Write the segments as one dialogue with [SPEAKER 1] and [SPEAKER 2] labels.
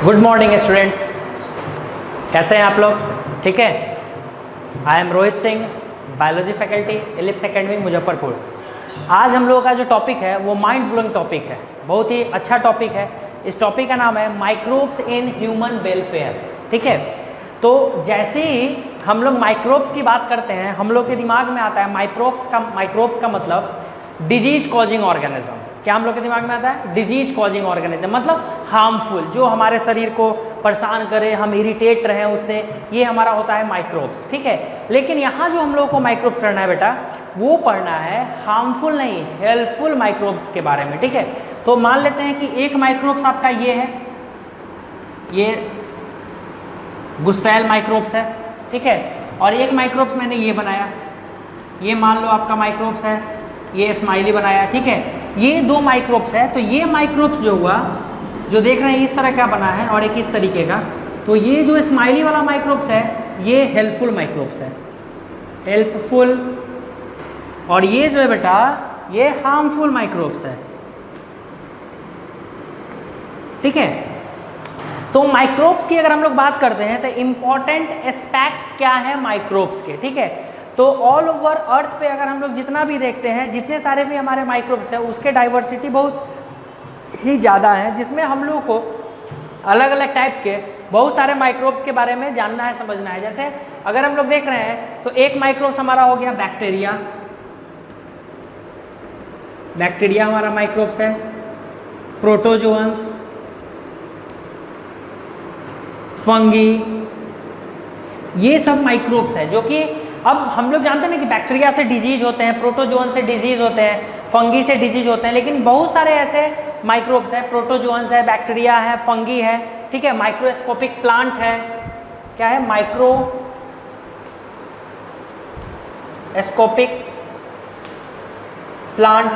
[SPEAKER 1] Good morning students, कैसे हैं आप लोग? ठीक है। I am Rohit Singh, biology faculty, ellipse academy Muzaffarpur. आज हम लोगों का जो टॉपिक है वो माइंड ब्लोइंग टॉपिक है, बहुत ही अच्छा टॉपिक है। इस टॉपिक का नाम है माइक्रोब्स इन ह्यूमन वेलफेयर। ठीक है, तो जैसे ही हम लोग माइक्रोब्स की बात करते हैं हम लोग के दिमाग में आता है माइक्रोब्स का मतलब डिजीज कॉजिंग ऑर्गेनिज्म। क्या हम लोग के दिमाग में आता है? डिजीज कॉजिंग ऑर्गेनिज्म, मतलब हार्मफुल, जो हमारे शरीर को परेशान करे, हम इरिटेट रहें उससे, ये हमारा होता है माइक्रोब्स। ठीक है, लेकिन यहाँ जो हम लोग को माइक्रोब्स पढ़ना है बेटा, वो पढ़ना है हार्मफुल नहीं, हेल्पफुल माइक्रोब्स के बारे में। ठीक है, तो मान लेते हैं कि एक माइक्रोब्स आपका ये है, ये गुस्सैल माइक्रोब्स है। ठीक है, और एक माइक्रोब्स मैंने ये बनाया, ये मान लो आपका माइक्रोब्स है, ये स्माइली बनाया। ठीक है, ये दो माइक्रोब्स है, तो ये माइक्रोब्स जो हुआ, जो देख रहे हैं इस तरह का बना है और एक इस तरीके का, तो ये जो स्माइली वाला माइक्रोब्स है ये हेल्पफुल माइक्रोब्स है, हेल्पफुल। और ये जो है बेटा ये हार्मफुल माइक्रोब्स है। ठीक है, तो माइक्रोब्स की अगर हम लोग बात करते हैं तो इंपॉर्टेंट एस्पेक्ट्स क्या है माइक्रोब्स के। ठीक है, तो ऑल ओवर अर्थ पे अगर हम लोग जितना भी देखते हैं, जितने सारे भी हमारे माइक्रोब्स हैं उसके डाइवर्सिटी बहुत ही ज़्यादा है, जिसमें हम लोग को अलग अलग टाइप्स के बहुत सारे माइक्रोब्स के बारे में जानना है, समझना है। जैसे अगर हम लोग देख रहे हैं तो एक माइक्रोब्स हमारा हो गया बैक्टीरिया, बैक्टीरिया हमारा माइक्रोब्स है। प्रोटोजोअन्स, फंगी, ये सब माइक्रोब्स है जो कि अब हम लोग जानते हैं ना कि बैक्टीरिया से डिजीज होते हैं, प्रोटोजोअन से डिजीज होते हैं, फंगी से डिजीज होते हैं, लेकिन बहुत सारे ऐसे माइक्रोब्स हैं, प्रोटोजोअन्स है, बैक्टीरिया है, फंगी है। ठीक है, माइक्रोस्कोपिक प्लांट है, क्या है? Microscopic plant.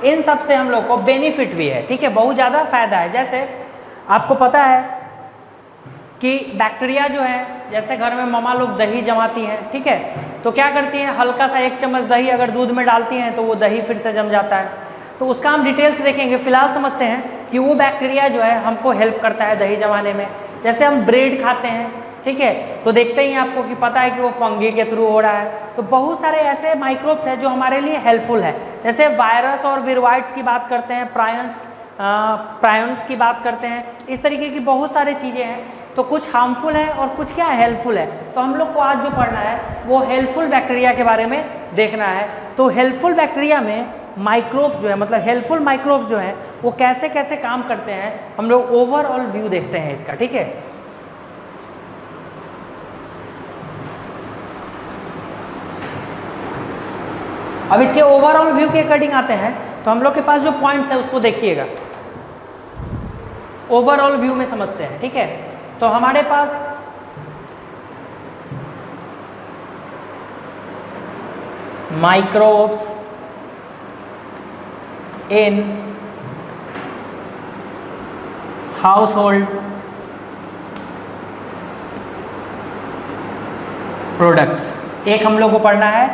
[SPEAKER 1] इन सब से हम लोग को बेनिफिट भी है। ठीक है, बहुत ज़्यादा फायदा है। जैसे आपको पता है कि बैक्टीरिया जो है, जैसे घर में मम्मा लोग दही जमाती हैं, ठीक है, तो क्या करती हैं, हल्का सा एक चम्मच दही अगर दूध में डालती हैं तो वो दही फिर से जम जाता है। तो उसका हम डिटेल से देखेंगे। फिलहाल समझते हैं कि वो बैक्टीरिया जो है हमको हेल्प करता है दही जमाने में। जैसे हम ब्रेड खाते हैं, ठीक है, तो देखते ही आपको कि पता है कि वो फंगी के थ्रू हो रहा है। तो बहुत सारे ऐसे माइक्रोब्स हैं जो हमारे लिए हेल्पफुल है। जैसे वायरस और विरवाइड्स की बात करते हैं, प्रायंस की बात करते हैं, इस तरीके की बहुत सारी चीज़ें हैं। तो कुछ हार्मफुल है और कुछ क्या हेल्पफुल है। तो हम लोग को आज जो पढ़ना है वो हेल्पफुल बैक्टीरिया के बारे में देखना है। तो हेल्पफुल बैक्टीरिया में माइक्रोब्स जो है, मतलब हेल्पफुल माइक्रोब्स जो है वो कैसे कैसे काम करते हैं, हम लोग ओवरऑल व्यू देखते हैं इसका। ठीक है, अब इसके ओवरऑल व्यू के अकॉर्डिंग आते हैं तो हम लोग के पास जो पॉइंट्स है उसको देखिएगा, ओवरऑल व्यू में समझते हैं। ठीक है, तो हमारे पास microbes in household products, एक हम लोग को पढ़ना है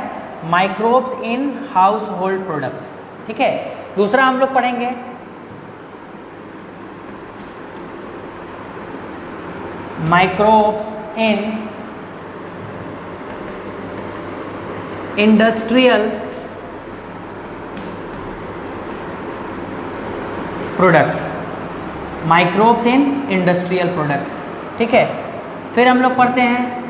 [SPEAKER 1] microbes in household products. ठीक है, दूसरा हम लोग पढ़ेंगे microbes in industrial products, microbes in industrial products. ठीक है, फिर हम लोग पढ़ते हैं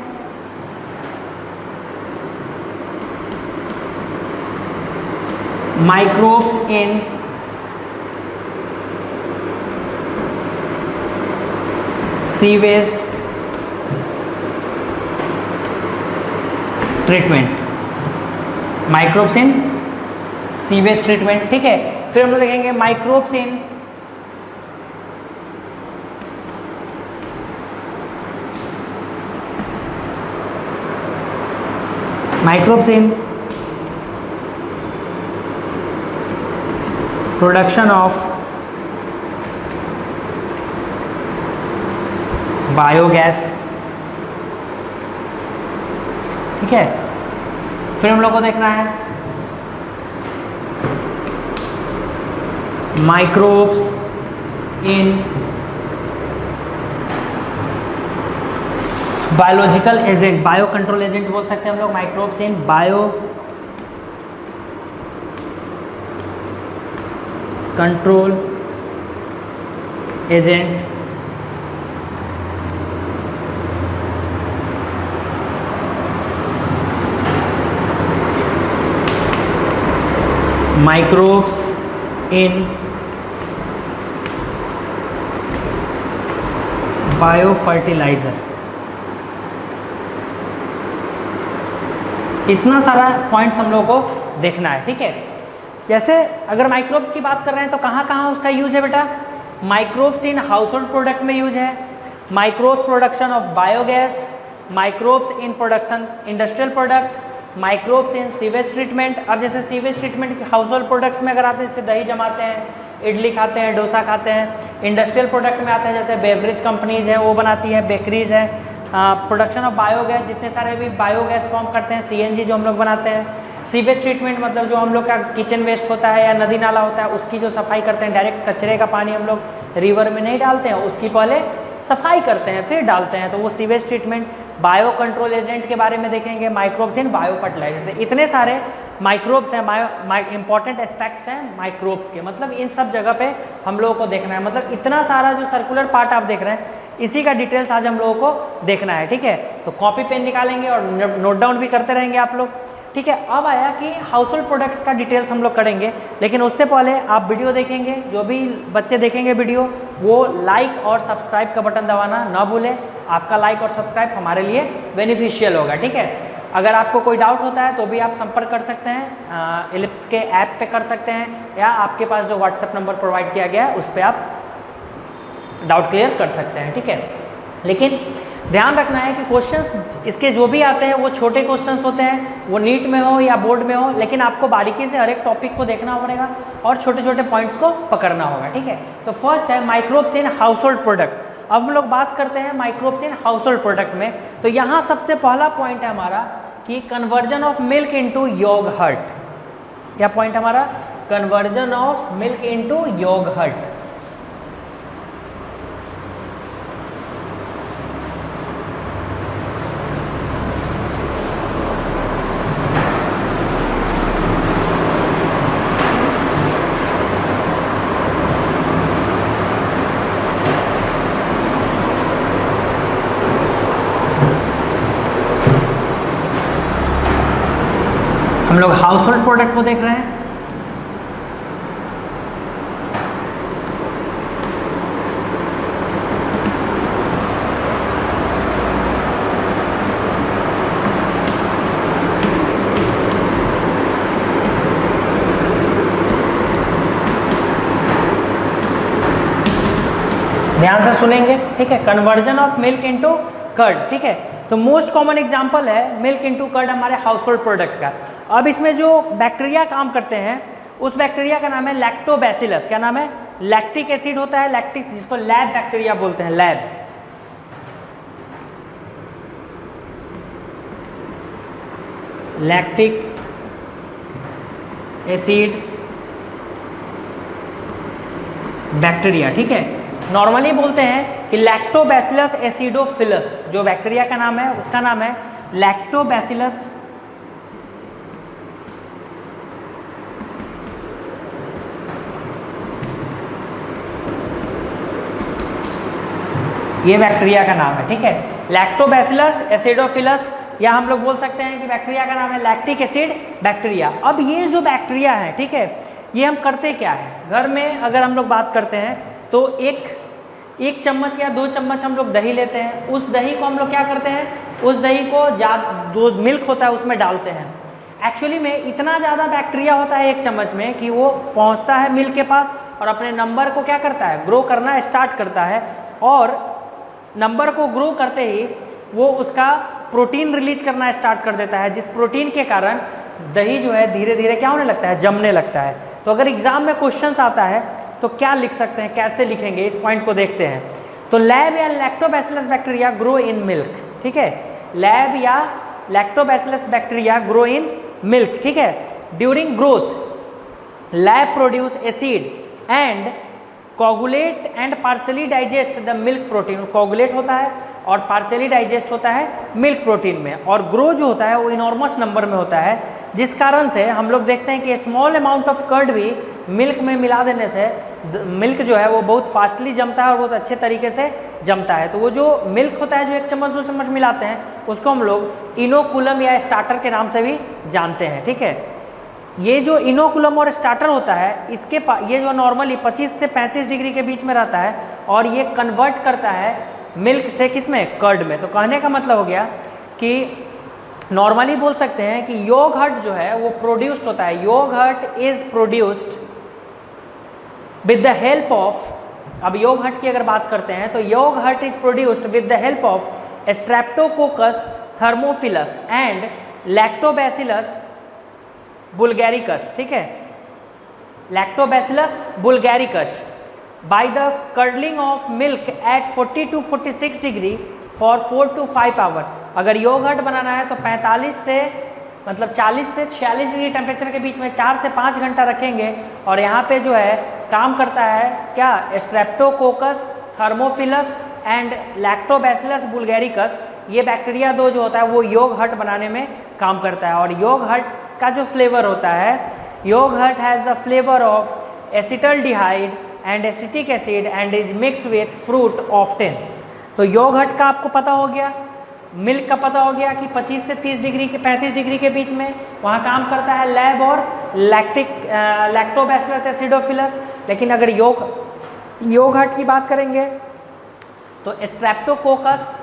[SPEAKER 1] microbes in sewage treatment, microbes in sewage treatment. ठीक है, फिर हम लोग देखेंगे microbes in production of biogas. ठीक है, फिर हम लोग को देखना है microbes in biological agent, bio control agent बोल सकते हैं हम लोग microbes in bio control agent microbes in bio fertiliser. इतना सारा पॉइंट्स हम लोग को देखना है, ठीक है। जैसे अगर माइक्रोब्स की बात कर रहे हैं तो कहाँ कहाँ उसका यूज है बेटा, microbes in household product में यूज है, microbes production of biogas, microbes in production industrial product, microbes in sewage treatment. अब जैसे sewage treatment house hold products में अगर आते हैं, जैसे दही जमाते हैं, इडली खाते हैं, डोसा खाते हैं। इंडस्ट्रियल प्रोडक्ट में आते हैं, जैसे बेवरेज कंपनीज है वो बनाती है, बेकरीज है। प्रोडक्शन ऑफ बायोगैस, जितने सारे भी बायोगैस फॉर्म करते हैं, सीएनजी जो हम लोग बनाते हैं। सीवेज ट्रीटमेंट मतलब जो हम लोग का किचन वेस्ट होता है या नदी नाला होता है उसकी जो सफाई करते हैं, डायरेक्ट कचरे का पानी हम लोग रिवर में नहीं डालते हैं, उसकी पहले सफाई करते हैं फिर डालते हैं, तो वो sewage treatment. Bio control agent के बारे में देखेंगे, माइक्रोब्स इन बायो फर्टिलाइजर। इतने सारे माइक्रोब्स हैं, इंपॉर्टेंट एस्पेक्ट्स हैं माइक्रोब्स के, मतलब इन सब जगह पे हम लोगों को देखना है। मतलब इतना सारा जो सर्कुलर पार्ट आप देख रहे हैं, इसी का डिटेल्स आज हम लोगों को देखना है, ठीक है। तो कॉपी पेन निकालेंगे और नोट डाउन भी करते रहेंगे आप लोग, ठीक है। अब आया कि हाउस होल्ड प्रोडक्ट्स का डिटेल्स हम लोग करेंगे, लेकिन उससे पहले आप वीडियो देखेंगे, जो भी बच्चे देखेंगे वीडियो, वो लाइक और सब्सक्राइब का बटन दबाना ना भूलें। आपका लाइक और सब्सक्राइब हमारे लिए बेनिफिशियल होगा, ठीक है। अगर आपको कोई डाउट होता है तो भी आप संपर्क कर सकते हैं, इलिप्स के ऐप पे कर सकते हैं, या आपके पास जो व्हाट्सएप नंबर प्रोवाइड किया गया है उस पर आप डाउट क्लियर कर सकते हैं, ठीक है। लेकिन ध्यान रखना है कि क्वेश्चंस इसके जो भी आते हैं वो छोटे क्वेश्चंस होते हैं, वो नीट में हो या बोर्ड में हो, लेकिन आपको बारीकी से हर एक टॉपिक को देखना पड़ेगा और छोटे छोटे पॉइंट्स को पकड़ना होगा, ठीक है। तो फर्स्ट है microbes in household product. अब हम लोग बात करते हैं microbes in household product में, तो यहाँ सबसे पहला पॉइंट है हमारा कि conversion of milk into yogurt. क्या पॉइंट हमारा, conversion of milk into yogurt. हम लोग हाउस होल्ड प्रोडक्ट को देख रहे हैं। ध्यान से सुनेंगे, ठीक है। Conversion of milk into curd, ठीक है। तो मोस्ट कॉमन एग्जांपल है मिल्क इनटू कर्ड हमारे हाउस होल्ड प्रोडक्ट का। अब इसमें जो बैक्टीरिया काम करते हैं उस बैक्टीरिया का नाम है लैक्टोबैसिलस। क्या नाम है, लैक्टिक एसिड होता है, लैक्टिक, जिसको लैब बैक्टीरिया बोलते हैं, लैब। लैक्टिक एसिड बैक्टीरिया, ठीक है। नॉर्मली बोलते हैं कि लैक्टोबैसिलस एसिडोफिलस, जो बैक्टीरिया का नाम है उसका नाम है लैक्टोबैसिलस ये बैक्टीरिया का नाम है, ठीक है। लैक्टोबैसिलस एसिडोफिलस, या हम लोग बोल सकते हैं कि बैक्टीरिया का नाम है लैक्टिक एसिड बैक्टीरिया। अब ये जो बैक्टीरिया है, ठीक है, ये हम करते क्या है, घर में अगर हम लोग बात करते हैं तो एक चम्मच या 2 चम्मच हम लोग दही लेते हैं। उस दही को हम लोग क्या करते हैं, उस दही को जो मिल्क होता है उसमें डालते हैं। एक्चुअली में इतना ज़्यादा बैक्टीरिया होता है 1 चम्मच में कि वो पहुंचता है मिल्क के पास और अपने नंबर को क्या करता है, ग्रो करना स्टार्ट करता है, और नंबर को ग्रो करते ही वो उसका प्रोटीन रिलीज करना स्टार्ट कर देता है, जिस प्रोटीन के कारण दही जो है धीरे धीरे क्या होने लगता है, जमने लगता है। तो अगर एग्जाम में क्वेश्चंस आता है तो क्या लिख सकते हैं, कैसे लिखेंगे, इस पॉइंट को देखते हैं। तो लैब या lactobacillus bacteria grow in milk, ठीक है। लैब या lactobacillus bacteria grow in milk, ठीक है। During growth LAB produce acid and coagulate and partially digest the milk protein, coagulate होता है और पार्सली डाइजेस्ट होता है मिल्क प्रोटीन में, और ग्रो जो होता है वो इनॉर्मस नंबर में होता है, जिस कारण से हम लोग देखते हैं कि स्मॉल अमाउंट ऑफ कर्ड भी मिल्क में मिला देने से मिल्क जो है वो बहुत फास्टली जमता है और बहुत अच्छे तरीके से जमता है। तो वो जो मिल्क होता है जो 1 चम्मच 2 चम्मच मिलाते हैं उसको हम लोग इनोकुलम या स्टार्टर के नाम से भी जानते हैं, ठीक है। ये जो इनोकुलम और स्टार्टर होता है इसके ये जो नॉर्मली 25 से 35 डिग्री के बीच में रहता है और ये कन्वर्ट करता है मिल्क से किसमें, कर्ड में। तो कहने का मतलब हो गया कि नॉर्मली बोल सकते हैं कि योगर्ट जो है वो प्रोड्यूस्ड होता है, yogurt is produced with the help of, अब योगर्ट की अगर बात करते हैं तो yogurt is produced with the help of streptococcus thermophilus and lactobacillus bulgaricus, ठीक है, lactobacillus bulgaricus by the curdling of milk at 40 to 46 degree for 4 to 5 hour. अगर योगर्ट बनाना है तो 45 से मतलब 40 से 46 डिग्री टेम्परेचर के बीच में 4 से 5 घंटा रखेंगे, और यहाँ पे जो है काम करता है क्या, स्ट्रेप्टोकोकस थर्मोफिलस एंड लैक्टोबैसिलस बुल्गैरिकस, ये बैक्टीरिया दो जो होता है वो योगर्ट बनाने में काम करता है। और योगर्ट का जो फ्लेवर होता है, yogurt has the flavour of acetaldehyde and acetic acid and is mixed with fruit often. तो योगर्ट का आपको पता हो गया, मिल्क का पता हो गया कि 25 से 30 डिग्री के 35 डिग्री के बीच में वहाँ काम करता है लैब और लैक्टोबैसिलस एसिडोफिलस। लेकिन अगर योगर्ट की बात करेंगे तो स्ट्रेप्टोकोकस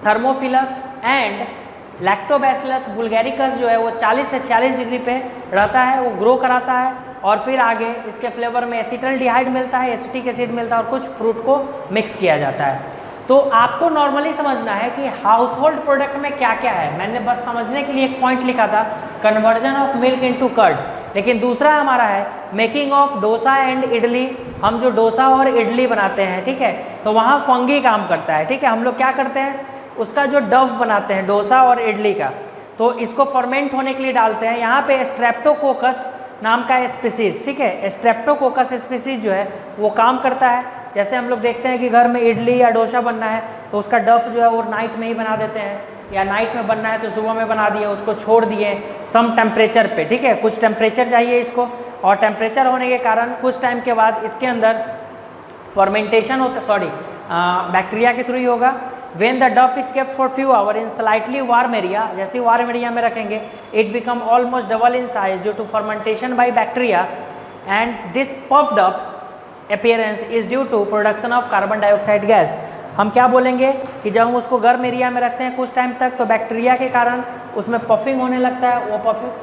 [SPEAKER 1] थर्मोफिलस एंड लैक्टोबैसिलस बुल्गैरिकस जो है वो 40 से 46 डिग्री पे रहता है, वो ग्रो कराता है और फिर आगे इसके फ्लेवर में एसिटल्डिहाइड मिलता है, एसिटिक एसिड मिलता है और कुछ फ्रूट को मिक्स किया जाता है। तो आपको नॉर्मली समझना है कि हाउस होल्ड प्रोडक्ट में क्या क्या है। मैंने बस समझने के लिए एक पॉइंट लिखा था, conversion of milk into curd, लेकिन दूसरा हमारा है making of dosa and idli. हम जो डोसा और इडली बनाते हैं, ठीक है, तो वहाँ फंगी काम करता है, ठीक है। हम लोग क्या करते हैं, उसका जो डव बनाते हैं डोसा और इडली का, तो इसको फर्मेंट होने के लिए डालते हैं। यहाँ पे स्ट्रेप्टोकोकस नाम का स्पीसीज, ठीक है, स्ट्रेप्टोकोकस स्पीसीज जो है वो काम करता है। जैसे हम लोग देखते हैं कि घर में इडली या डोसा बनना है तो उसका डफ जो है वो नाइट में ही बना देते हैं, या नाइट में बनना है तो सुबह में बना दिए, उसको छोड़ दिए सम टेम्परेचर पे, ठीक है, कुछ टेम्परेचर चाहिए इसको, और टेम्परेचर होने के कारण कुछ टाइम के बाद इसके अंदर फर्मेंटेशन होता, बैक्टीरिया के थ्रू ही होगा। When the duff is kept for few hours in slightly warm area, जैसे वार्म एरिया में रखेंगे, it become almost double in size due to fermentation by bacteria, and this puffed up appearance is due to production of carbon dioxide gas। हम क्या बोलेंगे कि जब हम उसको गर्म एरिया में रखते हैं कुछ टाइम तक तो बैक्टीरिया के कारण उसमें पफिंग होने लगता है, वो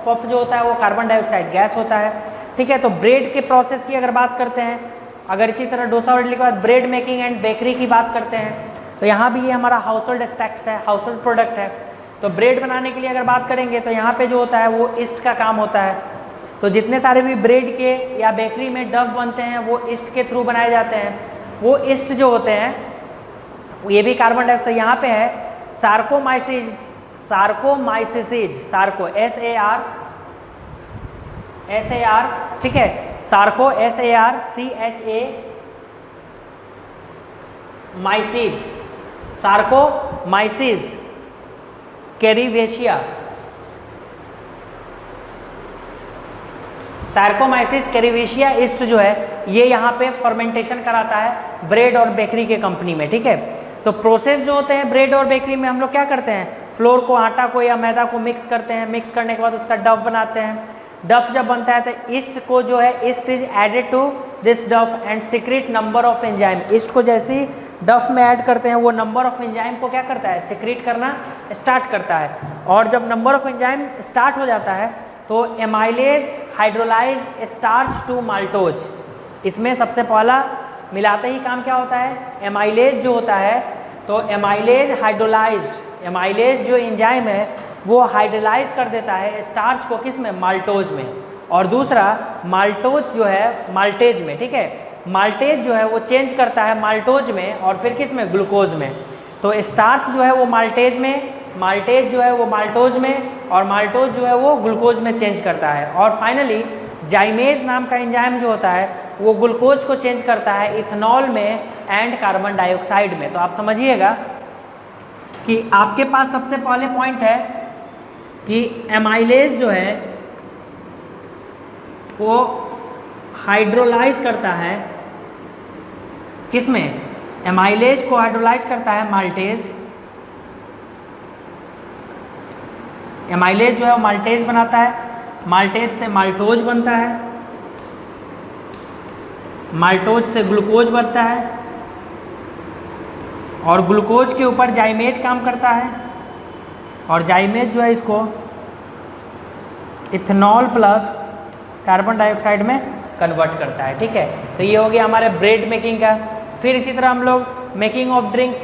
[SPEAKER 1] पफ जो होता है वो कार्बन डाइऑक्साइड गैस होता है, ठीक है। तो ब्रेड के प्रोसेस की अगर बात करते हैं, अगर इसी तरह डोसा और इडली के बाद ब्रेड मेकिंग एंड बेकरी की बात करते हैं, तो यहाँ भी ये हमारा हाउस होल्ड एस्पेक्ट्स है, हाउस होल्ड प्रोडक्ट है। तो ब्रेड बनाने के लिए अगर बात करेंगे तो यहाँ पे जो होता है वो ईस्ट का काम होता है। तो जितने सारे भी ब्रेड के या बेकरी में डव बनते हैं वो ईस्ट के थ्रू बनाए जाते हैं। वो ईस्ट जो होते हैं ये भी कार्बन डाइऑक्साइड, यहाँ पे है सार्कोमाइसिस, सार्को SAR, ठीक है, सार्को SARCHA माइसिस, सार्कोमाइसिस कैरिवेशिया, सार्कोमाइसिस कैरिवेशिया ईस्ट जो है ये यहाँ पे फर्मेंटेशन कराता है ब्रेड और बेकरी के कंपनी में, ठीक है। तो प्रोसेस जो होते हैं ब्रेड और बेकरी में हम लोग क्या करते हैं, फ्लोर को, आटा को या मैदा को मिक्स करते हैं, मिक्स करने के बाद उसका डफ बनाते हैं। डफ जब बनता है तो ईस्ट को जो है, yeast is added to this dough and secrete number of enzyme. Yeast को जैसे ही डफ में ऐड करते हैं वो नंबर ऑफ एंजाइम को क्या करता है, सीक्रेट करना स्टार्ट करता है। और जब नंबर ऑफ एंजाइम स्टार्ट हो जाता है तो amylase hydrolyse starch to maltose, इसमें सबसे पहला मिलाते ही काम क्या होता है, एमाइलेज जो होता है, तो एमाइलेज हाइड्रोलाइज्ड, एमाइलेज जो एंजाइम है वो हाइड्रोलाइज कर देता है स्टार्च को, किस में, माल्टोज में। और दूसरा माल्टोज जो है माल्टेज में, ठीक है, माल्टेज जो है वो चेंज करता है माल्टोज में और फिर किस में, ग्लूकोज में। तो स्टार्च जो है वो माल्टेज में, माल्टेज जो है वो माल्टोज में और माल्टोज जो है वो ग्लूकोज में चेंज करता है। और फाइनली जाइमेज नाम का एंजाइम जो होता है वो ग्लूकोज को चेंज करता है इथेनॉल में एंड कार्बन डाइऑक्साइड में। तो आप समझिएगा कि आपके पास सबसे पहले पॉइंट है कि एमाइलेज जो है वो हाइड्रोलाइज करता है, किसमें? एमाइलेज को हाइड्रोलाइज करता है माल्टेज। एमाइलेज जो है वो माल्टेज बनाता है, माल्टेज से माल्टोज बनता है, माल्टोज से ग्लूकोज बनता है, और ग्लूकोज के ऊपर जाइमेज काम करता है, और जाइमेज जो है इसको इथेनॉल प्लस कार्बन डाइऑक्साइड में कन्वर्ट करता है। ठीक है, तो ये हो गया हमारे ब्रेड मेकिंग का। फिर इसी तरह हम लोग मेकिंग ऑफ ड्रिंक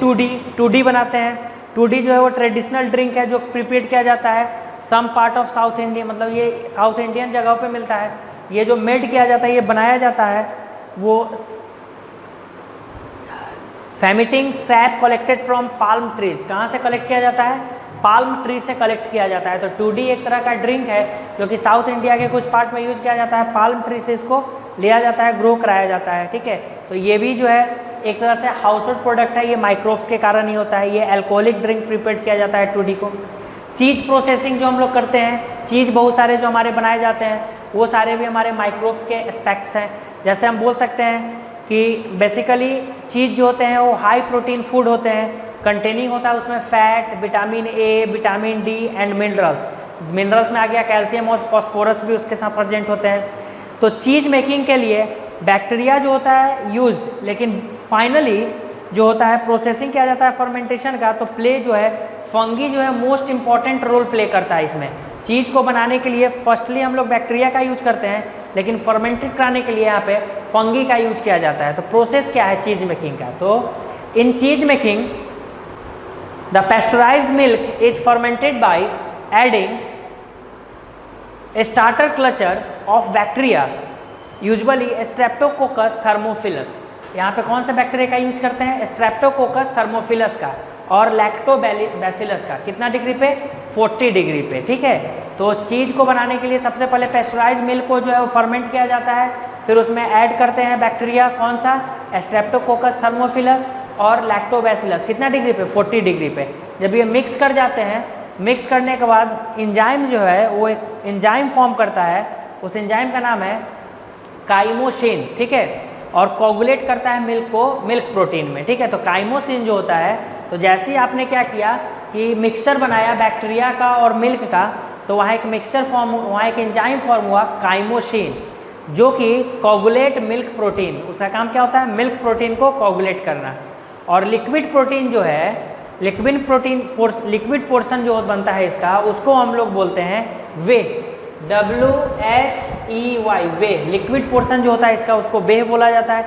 [SPEAKER 1] 2D बनाते हैं। 2D जो है वो ट्रेडिशनल ड्रिंक है जो प्रिपेयर किया जाता है some part of south India, मतलब ये साउथ इंडियन जगहों पे मिलता है। ये जो मेड किया जाता है, ये बनाया जाता है, वो fermenting sap collected from palm trees. कहाँ से कलेक्ट किया जाता है? पाल्म ट्री से कलेक्ट किया जाता है। तो 2D एक तरह का ड्रिंक है जो कि साउथ इंडिया के कुछ पार्ट में यूज़ किया जाता है। पाल्म ट्री से इसको लिया जाता है, ग्रो कराया जाता है। ठीक है, तो ये भी जो है एक तरह से हाउस होल्ड प्रोडक्ट है, ये माइक्रोब्स के कारण ही होता है। ये अल्कोहलिक ड्रिंक प्रिपेयर किया जाता है 2D को। चीज़ प्रोसेसिंग जो हम लोग करते हैं, चीज़ बहुत सारे जो हमारे बनाए जाते हैं, वो सारे भी हमारे माइक्रोब्स के एस्पेक्ट्स हैं। जैसे हम बोल सकते हैं कि बेसिकली चीज़ जो होते हैं वो हाई प्रोटीन फूड होते हैं, कंटेनिंग होता है उसमें fat, vitamin A, vitamin D and minerals. Minerals में आ गया कैल्शियम और फॉस्फोरस भी उसके साथ प्रेजेंट होते हैं। तो चीज़ मेकिंग के लिए बैक्टीरिया जो होता है यूज्ड, लेकिन फाइनली जो होता है प्रोसेसिंग किया जाता है फर्मेंटेशन का, तो प्ले जो है फंगी जो है मोस्ट इंपॉर्टेंट रोल प्ले करता है इसमें। चीज़ को बनाने के लिए फर्स्टली हम लोग बैक्टीरिया का यूज करते हैं, लेकिन फर्मेंटेड कराने के लिए यहाँ पे फंगी का यूज किया जाता है। तो प्रोसेस क्या है चीज़ मेकिंग का? तो in cheese making the pasteurised milk is fermented by adding a starter culture of bacteria usually Streptococcus thermophilus। यहाँ पे कौन सा बैक्टीरिया का यूज करते हैं? Streptococcus thermophilus का और लैक्टोबैसिलस का। कितना डिग्री पे? 40 डिग्री पे। ठीक है, तो चीज़ को बनाने के लिए सबसे पहले पेस्चराइज मिल्क को जो है वो फर्मेंट किया जाता है, फिर उसमें ऐड करते हैं बैक्टीरिया, कौन सा? Streptococcus thermophilus और लैक्टोबैसिलस। कितना डिग्री पे? 40 डिग्री पे। जब ये मिक्स कर जाते हैं, मिक्स करने के बाद एंजाइम जो है वो एक एंजाइम फॉर्म करता है, उस एंजाइम का नाम है काइमोसिन। ठीक है, और कोगुलेट करता है मिल्क को मिल्क प्रोटीन में। ठीक है, तो काइमोसिन जो होता है, तो जैसे ही आपने क्या किया कि मिक्सचर बनाया बैक्टीरिया का और मिल्क का, तो वहाँ एक मिक्सचर फॉर्म, वहाँ एक एंजाइम फॉर्म हुआ काइमोसिन, जो कि कोगुलेट मिल्क प्रोटीन। उसका काम क्या होता है? मिल्क प्रोटीन को कोगुलेट करना। और लिक्विड प्रोटीन जो है, लिक्विड पोर्शन जो बनता है इसका, उसको हम लोग बोलते हैं वे, WHEY, वे। लिक्विड पोर्शन जो होता है इसका, उसको वे बोला जाता है।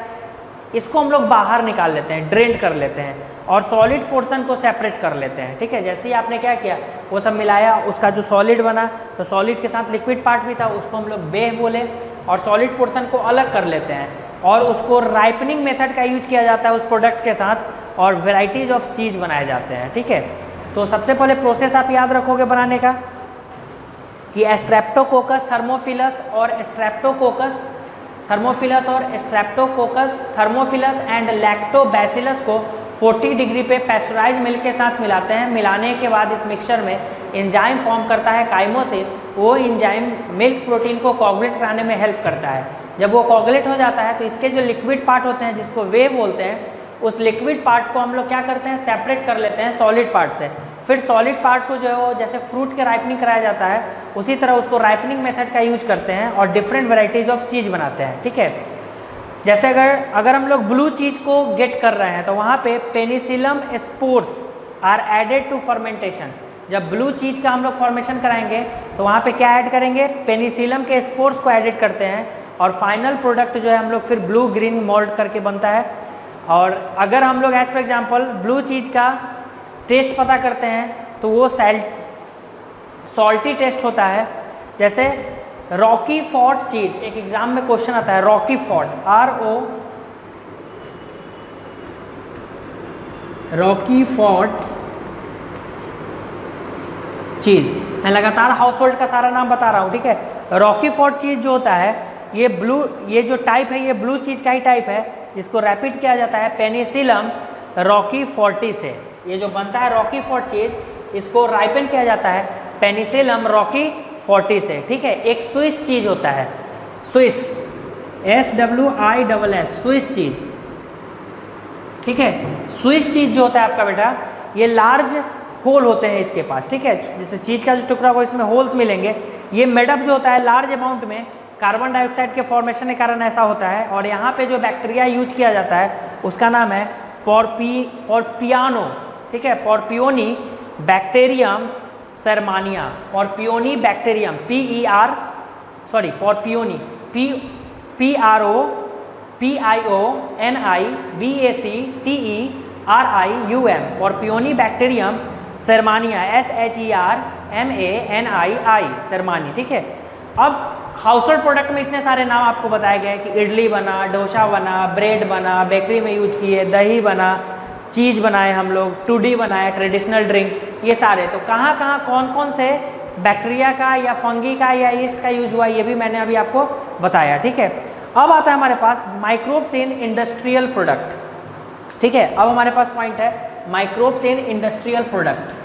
[SPEAKER 1] इसको हम लोग बाहर निकाल लेते हैं, ड्रेन कर लेते हैं, और सॉलिड पोर्शन को सेपरेट कर लेते हैं। ठीक है, जैसे ही आपने क्या किया, वो सब मिलाया, उसका जो सॉलिड बना, तो सॉलिड के साथ लिक्विड पार्ट भी था, उसको हम लोग वे बोले, और सॉलिड पोर्शन को अलग कर लेते हैं, और उसको राइपनिंग मेथड का यूज किया जाता है उस प्रोडक्ट के साथ, और वेराइटीज़ ऑफ चीज़ बनाए जाते हैं। ठीक है, तो सबसे पहले प्रोसेस आप याद रखोगे बनाने का कि स्ट्रेप्टोकोकस थर्मोफिलस और स्ट्रेप्टोकोकस थर्मोफिलस एंड लैक्टोबैसिलस को 40 डिग्री पे पेस्चराइज मिल्क के साथ मिलाते हैं। मिलाने के बाद इस मिक्सचर में एंजाइम फॉर्म करता है काइमोसिन। वो एंजाइम मिल्क प्रोटीन को कोगुलेट कराने में हेल्प करता है। जब वो कोगुलेट हो जाता है, तो इसके जो लिक्विड पार्ट होते हैं, जिसको वे बोलते हैं, उस लिक्विड पार्ट को हम लोग क्या करते हैं? सेपरेट कर लेते हैं सॉलिड पार्ट से। फिर सॉलिड पार्ट को जो है वो जैसे फ्रूट के राइपनिंग कराया जाता है, उसी तरह उसको राइपनिंग मेथड का यूज करते हैं और डिफरेंट वेराइटीज़ ऑफ चीज़ बनाते हैं। ठीक है, जैसे अगर हम लोग ब्लू चीज़ को गेट कर रहे हैं, तो वहाँ पे penicillium spores are added to fermentation. जब ब्लू चीज़ का हम लोग फॉर्मेशन कराएंगे, तो वहाँ पे क्या ऐड करेंगे? पेनिसिलम के स्पोर्स को एडिट करते हैं, और फाइनल प्रोडक्ट जो है हम लोग फिर ब्लू ग्रीन मोल्ड करके बनता है। और अगर हम लोग as for example blue cheese का टेस्ट पता करते हैं, तो वो सॉल्टी टेस्ट होता है। जैसे रॉकी फोर्ट चीज़, एक एग्जाम में क्वेश्चन आता है, रॉकी फोर्ट, रॉकी फोर्ट चीज़। मैं लगातार हाउस होल्ड का सारा नाम बता रहा हूँ। ठीक है, रॉकी फोर्ट चीज़ जो होता है ये जो टाइप है ये ब्लू चीज़ का ही टाइप है, जिसको रैपिड किया जाता है पेनिसिलम रॉकीफोर्टी से। ये जो बनता है रॉकीफोर्ट चीज़, इसको राइपन किया जाता है पेनिसिलम रॉकीफोर्टी से, ठीक है। एक स्विस चीज़ होता है, स्विस, SWISS, स्विस चीज़, ठीक है। स्विस चीज़ जो होता है आपका बेटा, ये लार्ज होल होते हैं इसके पास, ठीक है। जैसे चीज़ का जो टुकड़ा हो इसमें होल्स मिलेंगे। ये मेडअप जो होता है लार्ज अमाउंट में कार्बन डाइऑक्साइड के फॉर्मेशन के कारण ऐसा होता है। और यहाँ पे जो बैक्टीरिया यूज किया जाता है उसका नाम है पोरपियानो, ठीक है, propionibacterium shermanii, propionibacterium, propioni, PIONIBACTERIUM, propionibacterium shermanii, SHERMANII, shermanii, ठीक है। अब हाउस होल्ड प्रोडक्ट में इतने सारे नाम आपको बताए गए कि इडली बना, डोसा बना, ब्रेड बना, बेकरी में यूज किए, दही बना, चीज़ बनाए हम लोग, टूडी बनाए, ट्रेडिशनल ड्रिंक, ये सारे। तो कहाँ कहाँ कौन कौन से बैक्टीरिया का या फंगी का या ईस्ट का यूज हुआ, ये भी मैंने अभी आपको बताया, ठीक है। अब आता है हमारे पास माइक्रोब्स इन इंडस्ट्रियल प्रोडक्ट, ठीक है। अब हमारे पास पॉइंट है माइक्रोब्स इन इंडस्ट्रियल प्रोडक्ट।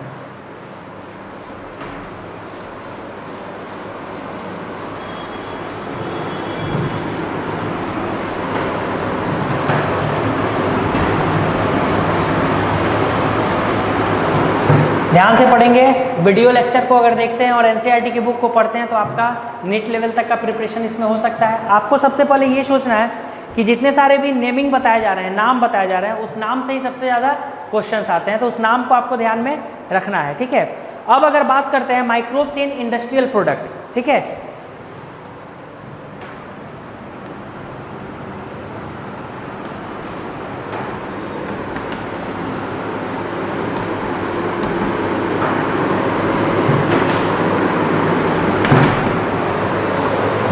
[SPEAKER 1] ध्यान से पढ़ेंगे, वीडियो लेक्चर को अगर देखते हैं और एनसीईआरटी की बुक को पढ़ते हैं तो आपका नीट लेवल तक का प्रिपरेशन इसमें हो सकता है। आपको सबसे पहले ये सोचना है कि जितने सारे भी नेमिंग बताए जा रहे हैं, नाम बताए जा रहे हैं, उस नाम से ही सबसे ज़्यादा क्वेश्चंस आते हैं, तो उस नाम को आपको ध्यान में रखना है, ठीक है। अब अगर बात करते हैं माइक्रोब्स इन इंडस्ट्रियल प्रोडक्ट, ठीक है।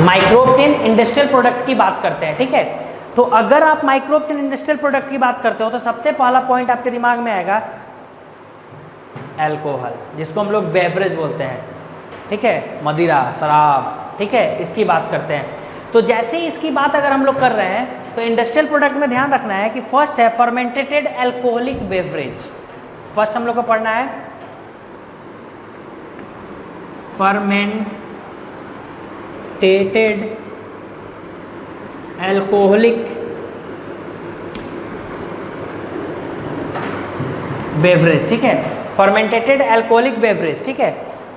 [SPEAKER 1] माइक्रोब्स इन इंडस्ट्रियल प्रोडक्ट की बात करते हैं, ठीक है। तो अगर आप माइक्रोब्स इन इंडस्ट्रियल प्रोडक्ट की बात करते हो तो सबसे पहला पॉइंट आपके दिमाग में आएगा अल्कोहल, जिसको हम लोग बेवरेज बोलते हैं, ठीक है, मदिरा, शराब, ठीक है, इसकी बात करते हैं। तो जैसे ही इसकी बात अगर हम लोग कर रहे हैं तो इंडस्ट्रियल प्रोडक्ट में ध्यान रखना है कि फर्स्ट है फर्मेंटेटेड अल्कोहलिक बेवरेज। फर्स्ट हम लोग को पढ़ना है फर्मेंटेटेड अल्कोहलिक बेवरेज, ठीक है, फर्मेंटेटेड अल्कोहलिक बेवरेज, ठीक है।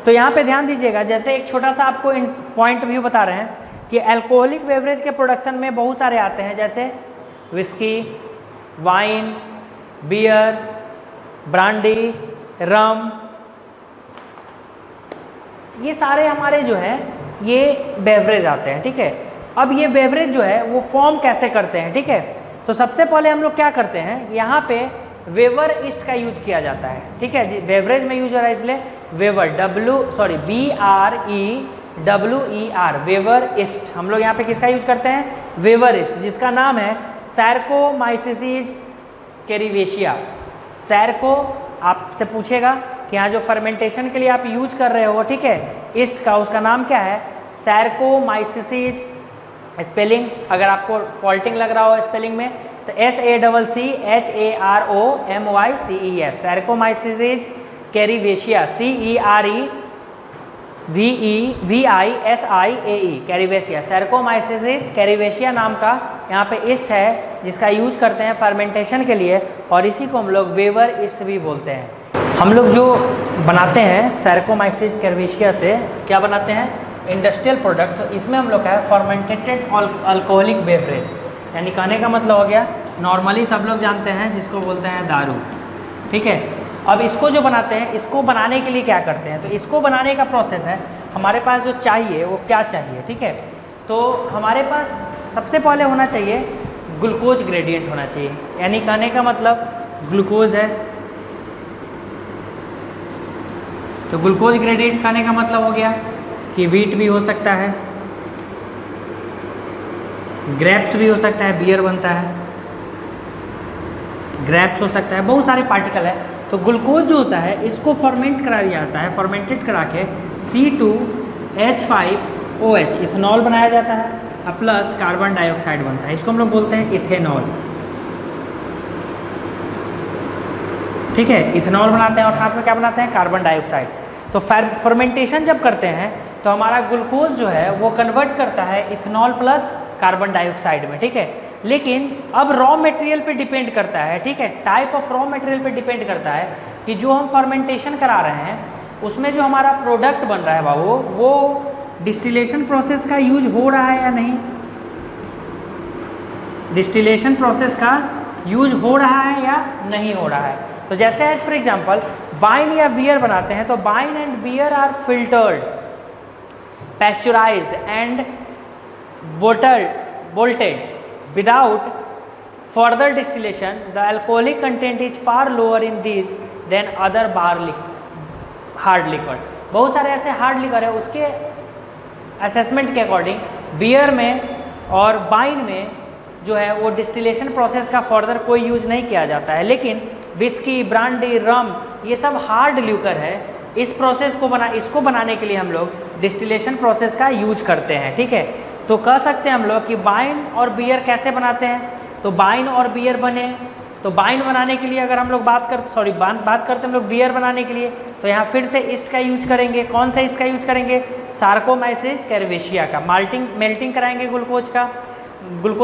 [SPEAKER 1] तो यहाँ पे ध्यान दीजिएगा, जैसे एक छोटा सा आपको पॉइंट व्यू बता रहे हैं कि अल्कोहलिक बेवरेज के प्रोडक्शन में बहुत सारे आते हैं, जैसे विस्की, वाइन, बियर, ब्रांडी, रम, ये सारे हमारे जो है ये बेवरेज आते हैं, ठीक है। अब ये बेवरेज जो है वो फॉर्म कैसे करते हैं, ठीक है। तो सबसे पहले हम लोग क्या करते हैं, यहाँ पे वेवर ईस्ट का यूज किया जाता है, ठीक है जी। बेवरेज में यूज हो रहा है इसलिए वेवर, BREWER, वेवर ईस्ट। हम लोग यहाँ पे किसका यूज करते हैं, वेवर ईस्ट, जिसका नाम है सैरकोमाइसिस कैरिवेशिया। सैरको आपसे पूछेगा कि यहाँ जो फर्मेंटेशन के लिए आप यूज कर रहे हो, ठीक है, ईस्ट का, उसका नाम क्या है, सैरकोमाइसिस। स्पेलिंग अगर आपको फॉल्टिंग लग रहा हो स्पेलिंग में तो SACCHAROMYCES, सैरकोमाइसिस कैरिवेशिया, CEREVEVISIAE, कैरिवेशिया, सैरकोमाइसिस कैरिवेशिया नाम का यहाँ पे ईस्ट है जिसका यूज करते हैं फर्मेंटेशन के लिए, और इसी को हम लोग वेवर ईस्ट भी बोलते हैं। हम लोग जो बनाते हैं सैरकोमाइसिस कैरिवेशिया से क्या बनाते हैं, इंडस्ट्रियल प्रोडक्ट, तो इसमें हम लोग का है फर्मेंटेटेड अल्कोहलिक बेवरेज, यानी कहने का मतलब हो गया नॉर्मली सब लोग जानते हैं जिसको बोलते हैं दारू, ठीक है। अब इसको जो बनाते हैं, इसको बनाने के लिए क्या करते हैं, तो इसको बनाने का प्रोसेस है, हमारे पास जो चाहिए वो क्या चाहिए, ठीक है। तो हमारे पास सबसे पहले होना चाहिए ग्लूकोज ग्रेडियंट होना चाहिए, यानी कहने का मतलब ग्लूकोज है, तो ग्लूकोज ग्रेडियंट कहने का मतलब हो गया कि वीट भी हो सकता है, ग्रेप्स भी हो सकता है, बियर बनता है, ग्रेप्स हो सकता है, बहुत सारे पार्टिकल है। तो ग्लूकोज जो होता है इसको फर्मेंट करा दिया जाता है, फर्मेंटेड करा के C2H5OH इथेनॉल बनाया जाता है, प्लस कार्बन डाइऑक्साइड बनता है, इसको हम लोग बोलते हैं इथेनॉल। ठीक है, इथेनॉल बनाते हैं और साथ में क्या बनाते हैं, कार्बन डाइऑक्साइड। तो फर्मेंटेशन जब करते हैं तो हमारा ग्लूकोज जो है वो कन्वर्ट करता है इथेनॉल प्लस कार्बन डाइऑक्साइड में। ठीक है, लेकिन अब रॉ मटेरियल पे डिपेंड करता है, ठीक है, टाइप ऑफ रॉ मटेरियल पे डिपेंड करता है कि जो हम फर्मेंटेशन करा रहे हैं उसमें जो हमारा प्रोडक्ट बन रहा है बाबू, वो डिस्टिलेशन प्रोसेस का यूज हो रहा है या नहीं, डिस्टिलेशन प्रोसेस का यूज हो रहा है या नहीं हो रहा है। तो जैसे एज फॉर एग्जांपल वाइन या बियर बनाते हैं तो wine and beer are filtered, pasteurised and bolted without further distillation. The alcoholic content is far lower in these than other hard liquor. बहुत सारे ऐसे हार्ड लिकर है, उसके असेसमेंट के अकॉर्डिंग बियर में और वाइन में जो है वो डिस्टिलेशन प्रोसेस का फर्दर कोई यूज नहीं किया जाता है, लेकिन विस्की, ब्रांडी, रम ये सब हार्ड लिकर है, इस प्रोसेस को इसको बनाने के लिए हम लोग डिस्टिलेशन प्रोसेस का यूज करते हैं। ठीक है, तो कह सकते हैं हम लोग कि वाइन और बियर कैसे बनाते हैं, तो वाइन और बियर बने, तो वाइन बनाने के लिए अगर हम लोग बात करते हैं हम लोग बियर बनाने के लिए, तो यहाँ फिर से ईस्ट का यूज करेंगे। कौन सा ईस्ट का यूज करेंगे, सार्कोमाइसिस कैरवेशिया का। मेल्टिंग कराएंगे ग्लूकोज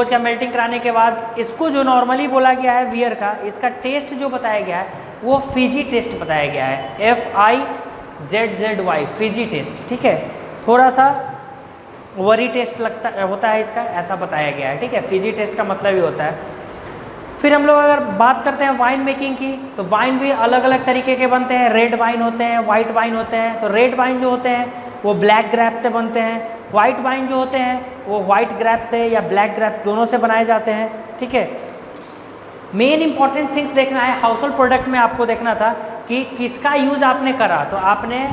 [SPEAKER 1] का मेल्टिंग कराने के बाद इसको जो नॉर्मली बोला गया है बियर का, इसका टेस्ट जो बताया गया है वो फिजी टेस्ट बताया गया है, FIZZY फिजी टेस्ट। ठीक है, थोड़ा सा वरी टेस्ट होता है इसका, ऐसा बताया गया है। ठीक है, फिजी टेस्ट का मतलब ही होता है। फिर हम लोग अगर बात करते हैं वाइन मेकिंग की, तो वाइन भी अलग अलग तरीके के बनते हैं, रेड वाइन होते हैं, वाइट वाइन होते हैं। तो रेड वाइन जो होते हैं वो ब्लैक ग्रेप से बनते हैं, वाइट वाइन जो होते हैं वो वाइट ग्रेप से या ब्लैक ग्रेप्स दोनों से बनाए जाते हैं। ठीक है, मेन इंपॉर्टेंट थिंग्स देखना है, हाउस होल्ड प्रोडक्ट में आपको देखना था कि किसका यूज आपने करा, तो आपने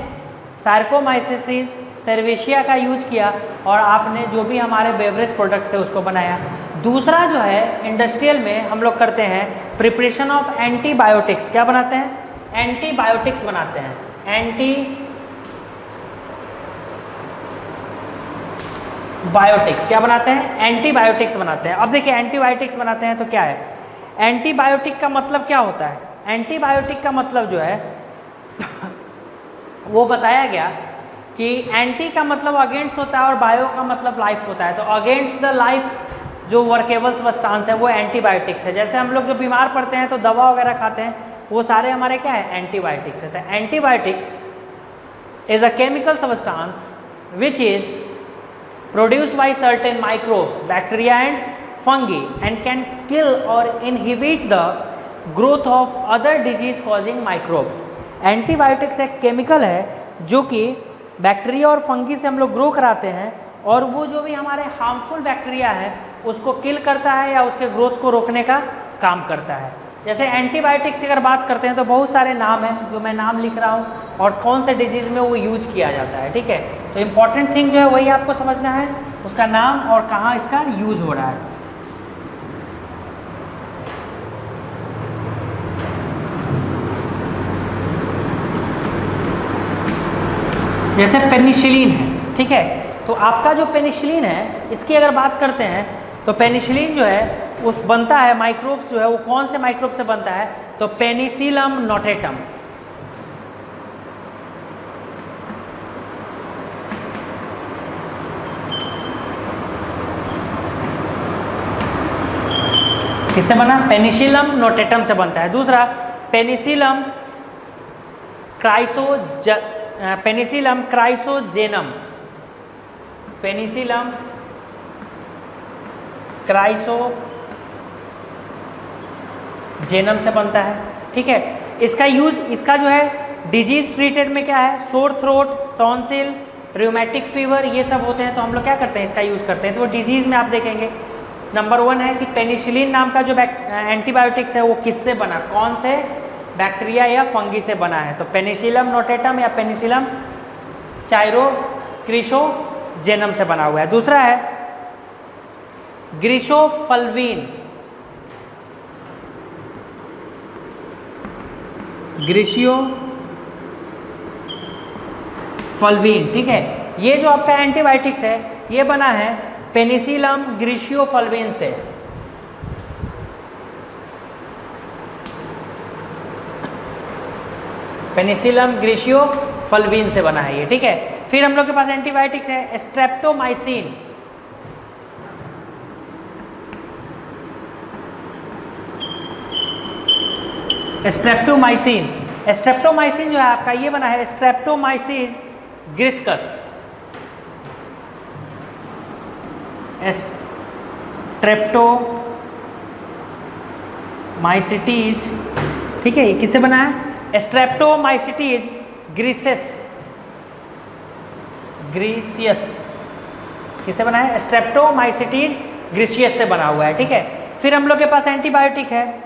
[SPEAKER 1] सार्कोमाइसिस सर्वेशिया का यूज किया और आपने जो भी हमारे बेवरेज प्रोडक्ट थे उसको बनाया। दूसरा जो है इंडस्ट्रियल में हम लोग करते हैं प्रिपरेशन ऑफ एंटीबायोटिक्स। क्या बनाते हैं, एंटीबायोटिक्स बनाते हैं, एंटीबायोटिक्स क्या बनाते हैं, एंटीबायोटिक्स बनाते हैं। अब देखिए एंटीबायोटिक्स बनाते हैं तो क्या है, एंटीबायोटिक का मतलब क्या होता है, एंटीबायोटिक का मतलब जो है वो बताया गया कि एंटी का मतलब अगेंस्ट होता है और बायो का मतलब लाइफ होता है। तो अगेंस्ट द लाइफ जो वर्केबल सब्सटेंस है वो एंटीबायोटिक्स है। जैसे हम लोग जो बीमार पड़ते हैं तो दवा वगैरह खाते हैं, वो सारे हमारे क्या है, एंटीबायोटिक्स है। तो antibiotics is a chemical substance which is produced by certain microbes, bacteria and fungi and can kill or inhibit the growth of other disease causing microbes. Antibiotics एक केमिकल है जो कि बैक्टीरिया और फंगी से हम लोग ग्रो कराते हैं और वो जो भी हमारे हार्मफुल बैक्टीरिया है उसको किल करता है या उसके ग्रोथ को रोकने का काम करता है। जैसे एंटीबायोटिक्स की अगर बात करते हैं तो बहुत सारे नाम हैं जो मैं नाम लिख रहा हूँ और कौन से डिजीज़ में वो यूज किया जाता है। ठीक है, तो इम्पॉर्टेंट थिंग जो है वही आपको समझना है, उसका नाम और कहाँ इसका यूज हो रहा है। जैसे पेनिसिलिन है, ठीक है, तो आपका जो पेनिसिलिन है इसकी अगर बात करते हैं तो पेनिसिलिन जो है उस बनता है माइक्रोब्स जो है वो कौन से माइक्रोब से बनता है, तो पेनिसिलम नोटेटम। किससे बना, पेनिसिलम नोटेटम से बनता है। दूसरा पेनिसिलम क्राइसोजेनम, पेनिसिलम क्राइसोजेनम से बनता है। ठीक है, इसका यूज, इसका जो है डिजीज ट्रीटेड में क्या है, सोर थ्रोट, टॉन्सिल, रियोमेटिक फीवर ये सब होते हैं तो हम लोग क्या करते हैं, इसका यूज करते हैं। तो वो डिजीज में आप देखेंगे नंबर 1 है कि पेनिसिलिन नाम का जो एंटीबायोटिक्स है वो किससे बना, कौन से बैक्टीरिया या फंगी से बना है, तो पेनिसिलम नोटेटम या पेनिसिलम क्राइसोजेनम से बना हुआ है। दूसरा है ग्रीसोफल्वीन, ग्रीसियोफल्वीन। ठीक है, ये जो आपका एंटीबायोटिक्स है ये बना है पेनिसिलम ग्रीशियोफल्विन से। पेनिसिलम ग्रीशियोफल्विन से बना है ये, ठीक है। फिर हम लोग के पास एंटीबायोटिक है स्ट्रेप्टोमाइसिन। स्ट्रेप्टोमाइसिन, स्ट्रेप्टोमाइसिन जो है आपका ये बना है स्ट्रेप्टोमाइसिस ग्रिस्कस। स्ट्रेप्टोमाइसिटीज, ठीक है, ये किससे बना है? स्ट्रेप्टोमाइसिटीज ग्रीसियस, किससे बना है? स्ट्रेप्टोमाइसिटीज ग्रीसियस से बना हुआ है, ठीक है। फिर हम लोग के पास एंटीबायोटिक है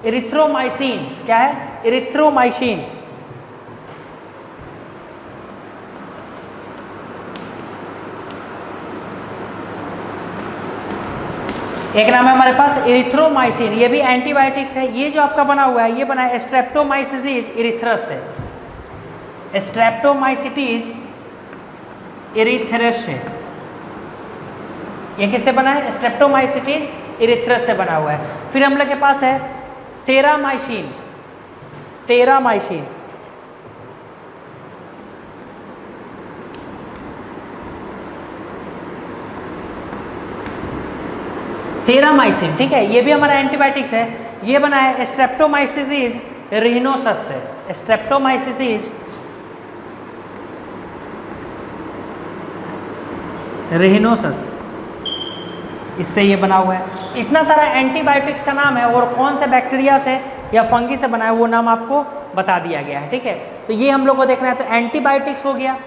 [SPEAKER 1] इरिथ्रोमाइसिन। क्या है? इरिथ्रोमाइसिन। एक नाम है हमारे पास इरिथ्रोमाइसिन, ये भी एंटीबायोटिक्स है। ये जो आपका बना हुआ है ये बना है स्ट्रेप्टोमाइसिस इरिथ्रस से, स्ट्रेप्टोमाइसिटीज इरिथ्रस से। ये किससे बना है? स्ट्रेप्टोमाइसिटीज इरिथ्रस से बना हुआ है। फिर हम लोग के पास है टेरामाइसिन। टेरामाइसिन, टेरामाइसिन, ठीक है, ये भी हमारा एंटीबायोटिक्स है। ये बना है स्ट्रेप्टोमाइसिस रिहिनोसस से, स्ट्रेप्टोमाइसिस रिहिनोसस, इससे ये बना हुआ है। इतना सारा एंटीबायोटिक्स का नाम है और कौन से बैक्टीरिया से या फंगी से बना है वो नाम आपको बता दिया गया है, ठीक है। तो ये हम लोग को देखना है। तो एंटीबायोटिक्स हो गया।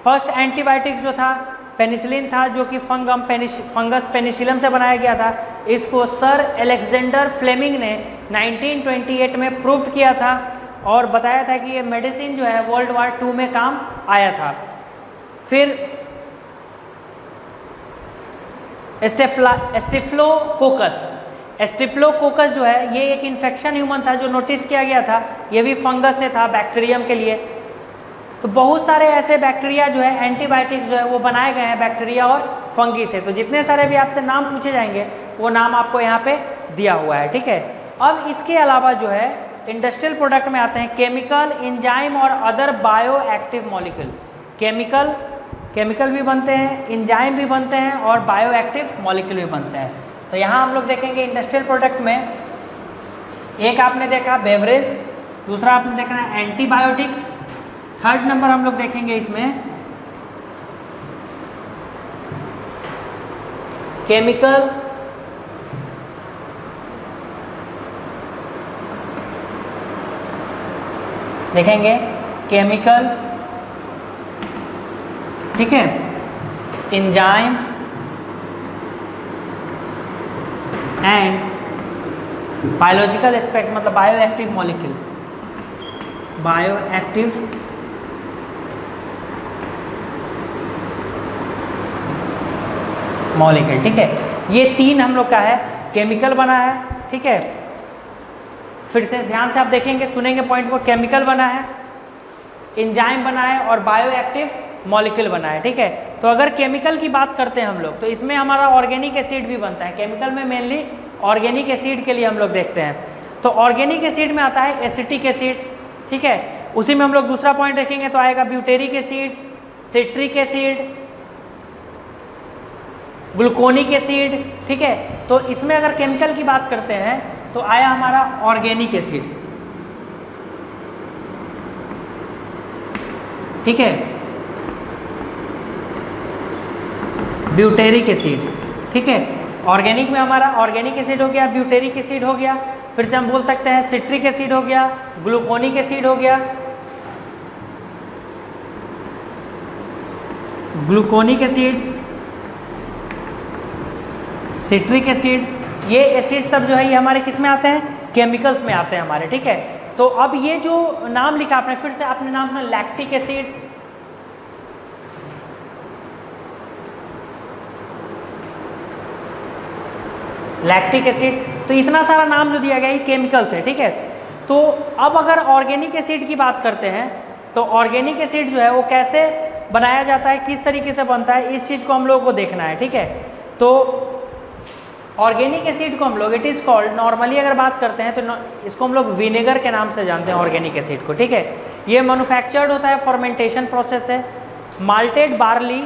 [SPEAKER 1] फर्स्ट एंटीबायोटिक्स जो था पेनिसिलिन था, जो कि फंगस पेनिसिलम से बनाया गया था। इसको सर अलेक्जेंडर फ्लेमिंग ने 1928 में प्रूव किया था और बताया था कि ये मेडिसिन जो है वर्ल्ड वार 2 में काम आया था। फिर स्टेफ्लोकोकस जो है ये एक इन्फेक्शन ह्यूमन था जो नोटिस किया गया था। ये भी फंगस से था, बैक्टीरियम के लिए। तो बहुत सारे ऐसे बैक्टीरिया जो है एंटीबायोटिक्स जो है वो बनाए गए हैं बैक्टीरिया और फंगी से। तो जितने सारे भी आपसे नाम पूछे जाएंगे वो नाम आपको यहाँ पे दिया हुआ है, ठीक है। अब इसके अलावा जो है इंडस्ट्रियल प्रोडक्ट में आते हैं केमिकल, एंजाइम और other bio active molecule. Chemical भी बनते हैं, एंजाइम भी बनते हैं और बायो एक्टिव मॉलिक्यूल भी बनते हैं। तो यहाँ हम लोग देखेंगे इंडस्ट्रियल प्रोडक्ट में, एक आपने देखा बेवरेज, दूसरा आपने देखना है एंटीबायोटिक्स, थर्ड नंबर हम लोग देखेंगे इसमें केमिकल, देखेंगे केमिकल, ठीक है, एंजाइम एंड बायोलॉजिकल एस्पेक्ट, मतलब bio active molecule, bio active molecule, ठीक है। ये तीन हम लोग का है। केमिकल बना है, ठीक है, फिर से ध्यान से आप देखेंगे सुनेंगे पॉइंट को। केमिकल बना है, एंजाइम बना है और बायो एक्टिव मॉलिक्यूल बना है, ठीक है। तो अगर केमिकल की बात करते हैं हम लोग तो इसमें हमारा ऑर्गेनिक एसिड भी बनता है। केमिकल में मेनली ऑर्गेनिक एसिड के लिए हम लोग देखते हैं। तो ऑर्गेनिक एसिड में आता है एसिटिक एसिड, ठीक है। उसी में हम लोग दूसरा पॉइंट देखेंगे तो आएगा butyric acid, citric acid, gluconic acid, ठीक है। तो इसमें अगर केमिकल की बात करते हैं तो आया हमारा ऑर्गेनिक एसिड, ठीक है, ब्यूटेरिक एसिड, ठीक है। ऑर्गेनिक में हमारा ऑर्गेनिक एसिड हो गया, ब्यूटेरिक एसिड हो गया, फिर से हम बोल सकते हैं सिट्रिक एसिड हो गया, ग्लूकोनिक एसिड हो गया, ग्लूकोनिक एसिड, सिट्रिक एसिड। ये एसिड सब जो है ये हमारे किस में आते हैं? केमिकल्स में आते हैं हमारे, ठीक है। तो अब ये जो नाम लिखा आपने, फिर से आपने नाम सुना लैक्टिक एसिड, लैक्टिक एसिड। तो इतना सारा नाम जो दिया गया ये केमिकल्स है, ठीक है। तो अब अगर ऑर्गेनिक एसिड की बात करते हैं तो ऑर्गेनिक एसिड जो है वो कैसे बनाया जाता है, किस तरीके से बनता है, इस चीज़ को हम लोगों को देखना है, ठीक है। तो ऑर्गेनिक एसिड को हम लोग, इट इज़ कॉल्ड, नॉर्मली अगर बात करते हैं तो इसको हम लोग विनेगर के नाम से जानते हैं ऑर्गेनिक एसिड को, ठीक है। ये मैन्युफैक्चर्ड होता है, फर्मेंटेशन प्रोसेस है, माल्टेड बार्ली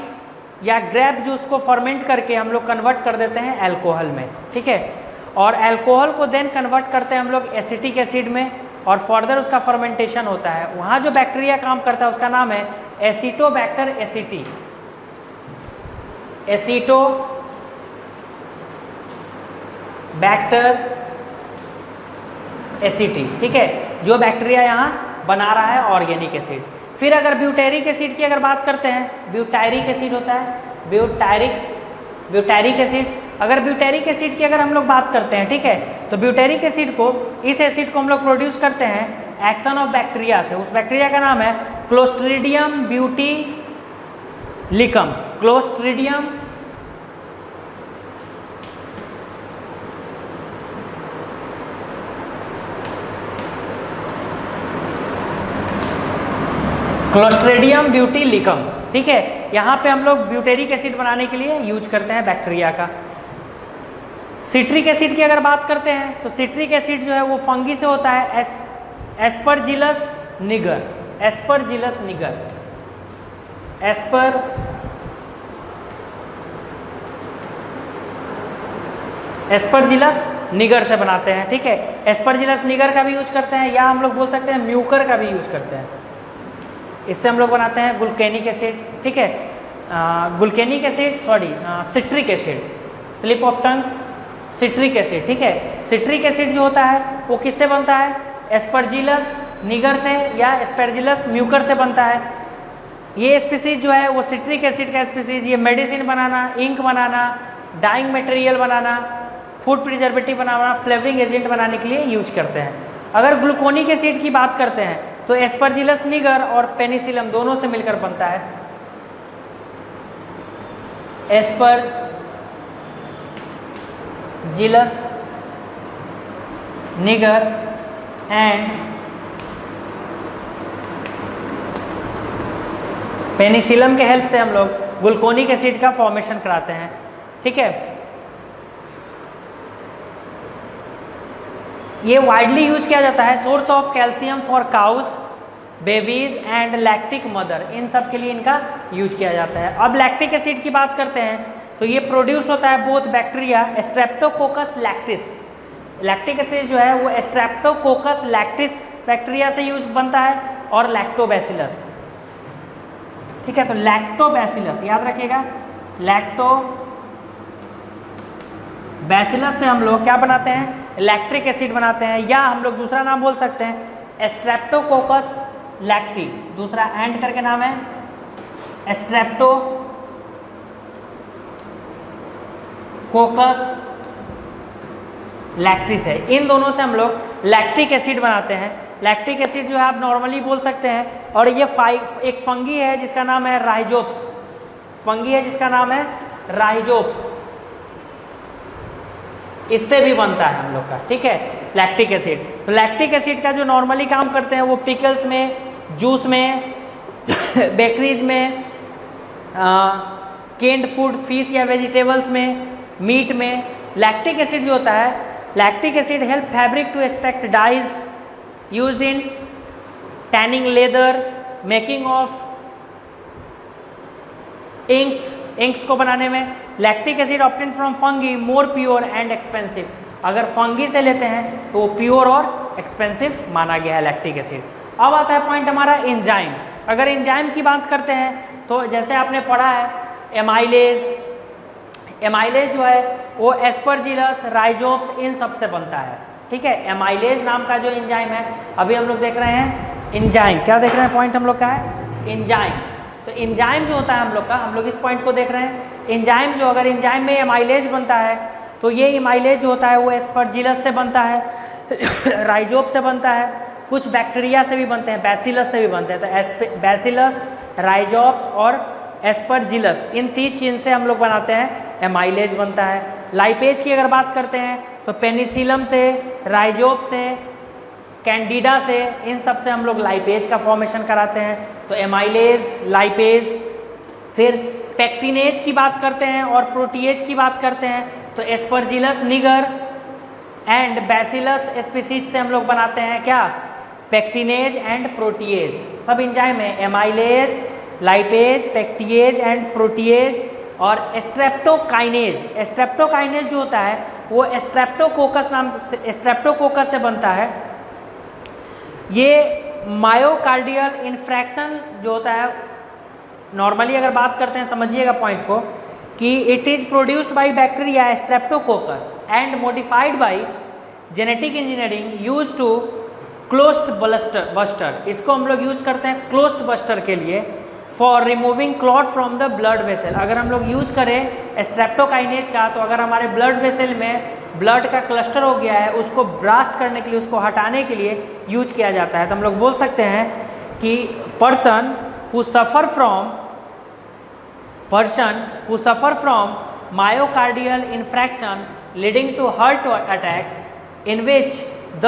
[SPEAKER 1] या ग्रेप जूस को फर्मेंट करके हम लोग कन्वर्ट कर देते हैं अल्कोहल में, ठीक है। और अल्कोहल को देन कन्वर्ट करते हैं हम लोग एसिटिक एसिड में, और फर्दर उसका फर्मेंटेशन होता है। वहाँ जो बैक्टीरिया काम करता है उसका नाम है एसिटोबैक्टर एसिटी, एसिटोबैक्टर एसिटी, ठीक है, जो बैक्टीरिया यहाँ बना रहा है ऑर्गेनिक एसिड। फिर अगर ब्यूटेरिक एसिड की अगर बात करते हैं, ब्यूटायरिक एसिड होता है, ब्यूटायरिक एसिड। अगर ब्यूटेरिक एसिड की अगर हम लोग बात करते हैं, ठीक है, तो ब्यूटेरिक एसिड को, इस एसिड को हम लोग प्रोड्यूस करते हैं एक्शन ऑफ बैक्टीरिया से। उस बैक्टीरिया का नाम है क्लोस्ट्रीडियम ब्यूटीलिकम, क्लोस्ट्रीडियम क्लोस्ट्रीडियम ब्यूटीलिकम, ठीक है। यहाँ पे हम लोग ब्यूटेरिक एसिड बनाने के लिए यूज करते हैं बैक्टीरिया का। सिट्रिक एसिड की अगर बात करते हैं तो सिट्रिक एसिड जो है वो फंगी से होता है, एस्परजिलस निगर, एस्परजिलस निगर, एस्परजिलस निगर से बनाते हैं, ठीक है। एस्परजिलस निगर का भी यूज करते हैं, या हम लोग बोल सकते हैं म्यूकर का भी यूज करते हैं। इससे हम लोग बनाते हैं गुल्केनिक एसिड, ठीक है, gluconic acid, sorry citric acid, slip of tongue, citric acid, ठीक है। सिट्रिक एसिड जो होता है वो किससे बनता है, एस्परजिलस निगर से या एस्परजिलस म्यूकर से बनता है। ये स्पीसीज जो है वो सिट्रिक एसिड का स्पीसीज, ये मेडिसिन बनाना, इंक बनाना, डाइंग मटेरियल बनाना, फूड प्रिजर्वेटिव बनाना, फ्लेवरिंग एजेंट बनाने के लिए यूज करते हैं। अगर ग्लूकोनिक एसिड की बात करते हैं तो एस्परजिलस निगर और पेनिसिलम दोनों से मिलकर बनता है, एस्परजिलस निगर एंड पेनिसिलम के हेल्प से हम लोग ग्लूकोनिक एसिड का फॉर्मेशन कराते हैं, ठीक है। ये वाइडली यूज किया जाता है, source of calcium for cows, babies and lactic mother, इन सब के लिए इनका यूज किया जाता है। अब लैक्टिक एसिड की बात करते हैं तो ये प्रोड्यूस होता है both bacteria Streptococcus lactis, lactic acid जो है वो स्ट्रेप्टोकोकस लैक्टिस बैक्टीरिया से यूज बनता है, और लैक्टोबैसिलस, ठीक है। तो लैक्टोबैसिलस याद रखिएगा, लैक्टोबैसिलस से हम लोग क्या बनाते हैं, लैक्टिक एसिड बनाते हैं, या हम लोग दूसरा नाम बोल सकते हैं स्ट्रेप्टोकोकस लैक्टी, दूसरा एंड करके नाम है स्ट्रेप्टोकोकस लैक्टिस है। इन दोनों से हम लोग लैक्टिक एसिड बनाते हैं। लैक्टिक एसिड जो है आप नॉर्मली बोल सकते हैं, और ये एक फंगी है जिसका नाम है राइजोप्स, फंगी है जिसका नाम है राइजोप्स, इससे भी बनता है हम लोग का, ठीक है, लैक्टिक एसिड। तो लैक्टिक एसिड का जो नॉर्मली काम करते हैं वो पिकल्स में, जूस में, बेकरीज में, केन्ड फूड, फिश या वेजिटेबल्स में, मीट में। लैक्टिक एसिड जो होता है, lactic acid help fabric to extract dyes used in tanning leather, making of inks को बनाने में। Lactic acid obtain from fungi more pure and expensive, अगर फंगी से लेते हैं तो वो प्योर और एक्सपेंसिव माना गया है लैक्टिक एसिड। अब आता है पॉइंट हमारा एंजाइम। अगर एंजाइम की बात करते हैं तो जैसे आपने पढ़ा है एमाइलेज, एमाइलेज जो है वो एस्परजिलस, राइजोप्स, इन सब से बनता है, ठीक है। एमाइलेज नाम का जो एंजाइम है, अभी हम लोग देख रहे हैं एंजाइम, क्या देख रहे हैं, पॉइंट हम लोग का है एंजाइम। तो एंजाइम जो होता है हम लोग का, हम लोग इस पॉइंट को देख रहे हैं। एंजाइम जो, अगर एंजाइम में एमाइलेज बनता है तो ये एमाइलेज जो होता है वो एस्परजिलस से बनता है, राइजोप से बनता है, कुछ बैक्टीरिया से भी बनते हैं, बैसिलस से भी बनते हैं। तो बैसिलस, राइजोप्स और एस्परजिलस, इन 3 चीज से हम लोग बनाते हैं, एमाइलेज बनता है। लाइपेज की अगर बात करते हैं तो पेनिसिलम से, राइजोप से, कैंडिडा से, इन सब से हम लोग लाइपेज का फॉर्मेशन कराते हैं। तो एमाइलेज, लाइपेज, फिर पेक्टिनेज की बात करते हैं और प्रोटीएज की बात करते हैं, तो Aspergillus nigger and bacillus species से हम लोग बनाते हैं क्या, पेक्टिनेज एंड प्रोटीएज। सब एंजाइम है, एमाइलेज, लाइपेज, पेक्टिएज एंड प्रोटीएज और स्ट्रेप्टोकाइनेज। स्ट्रेप्टोकाइनेज जो होता है वो स्ट्रेप्टोकोकस से बनता है। ये मायोकार्डियल इन्फ्रैक्शन जो होता है, नॉर्मली अगर बात करते हैं समझिएगा पॉइंट को, कि it is produced by bacteria streptococcus and modified by genetic engineering use to clot buster. इसको हम लोग यूज करते हैं क्लोस्ट बस्टर के लिए, for removing clot from the blood vessel. अगर हम लोग यूज करें स्ट्रेप्टोकाइनेज का, तो अगर हमारे ब्लड वेसल में ब्लड का क्लस्टर हो गया है, उसको ब्रास्ट करने के लिए, उसको हटाने के लिए यूज किया जाता है। तो हम लोग बोल सकते हैं कि person who suffer from myocardial infarction leading to heart attack, in which the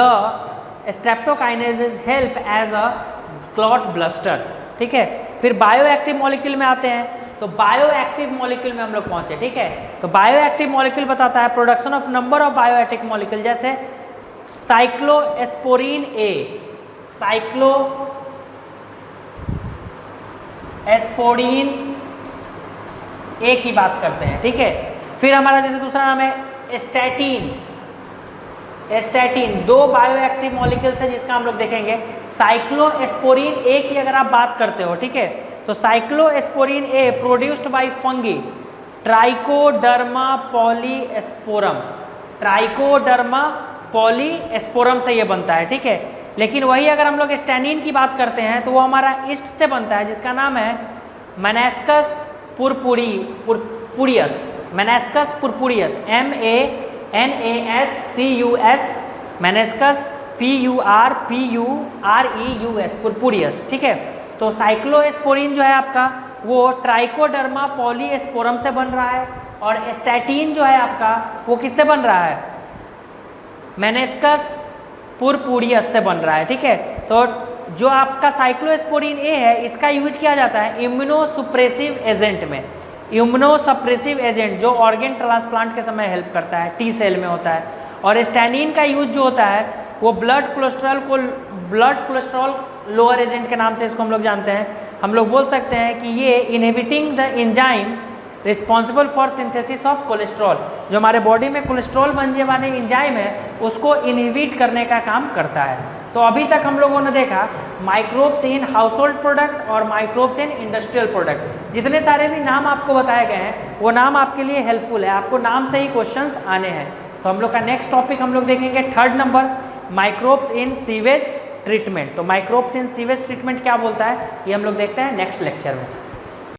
[SPEAKER 1] streptokinase help as a clot buster. ठीक है, फिर बायोएक्टिव मॉलिक्यूल में आते हैं, तो बायोएक्टिव मॉलिक्यूल में हम लोग पहुंचे। ठीक है, तो बायोएक्टिव मॉलिक्यूल बताता है production of number of bioactive molecule, जैसे साइक्लोएस्पोरीन ए की बात करते हैं। ठीक है, फिर हमारा जैसे दूसरा नाम है स्टैटिन। दो बायोएक्टिव मॉलिक्यूल्स है जिसका हम लोग देखेंगे। साइक्लोएस्पोरीन ए की अगर आप बात करते हो, ठीक है, तो cyclosporine A produced by fungi trichoderma polysporum से ये बनता है। ठीक है, लेकिन वही अगर हम लोग स्टैनिन की बात करते हैं तो वो हमारा ईस्ट से बनता है, जिसका नाम है मेनास्कस पुरपुरियस। MANASCUS, मेनास्कस PURPUREUS, पुरपुरियस। ठीक है, तो साइक्लोएस्पोरीन जो है आपका वो ट्राइकोडर्मा पॉलीस्पोरम से बन रहा है, और स्टैटिन जो है आपका वो किससे बन रहा है, मेनास्कस पुरपुरियस से बन रहा है। ठीक है, तो जो आपका साइक्लोएस्पोरीन ए है, इसका यूज किया जाता है इम्यूनोसुप्रेसिव एजेंट में। इम्यूनोसप्रेसिव एजेंट जो ऑर्गेन ट्रांसप्लांट के समय हेल्प करता है, टी सेल में होता है। और स्टैनिन का यूज जो होता है वो ब्लड कोलेस्ट्रॉल लोअर एजेंट के नाम से इसको हम लोग जानते हैं। हम लोग बोल सकते हैं कि ये inhibiting the enzyme responsible for synthesis of cholesterol, जो हमारे बॉडी में कोलेस्ट्रॉल बनने वाले एंजाइम है उसको इनहिबिट करने का काम करता है। तो अभी तक हम लोगों ने देखा माइक्रोब्स इन हाउसहोल्ड प्रोडक्ट और माइक्रोब्स इन इंडस्ट्रियल प्रोडक्ट। जितने सारे भी नाम आपको बताए गए हैं वो नाम आपके लिए हेल्पफुल है, आपको नाम से ही क्वेश्चंस आने हैं। तो हम लोग का नेक्स्ट टॉपिक हम लोग देखेंगे 3rd number, microbes in sewage treatment. तो माइक्रोब्स इन सीवेज ट्रीटमेंट क्या बोलता है ये हम लोग देखते हैं नेक्स्ट लेक्चर में।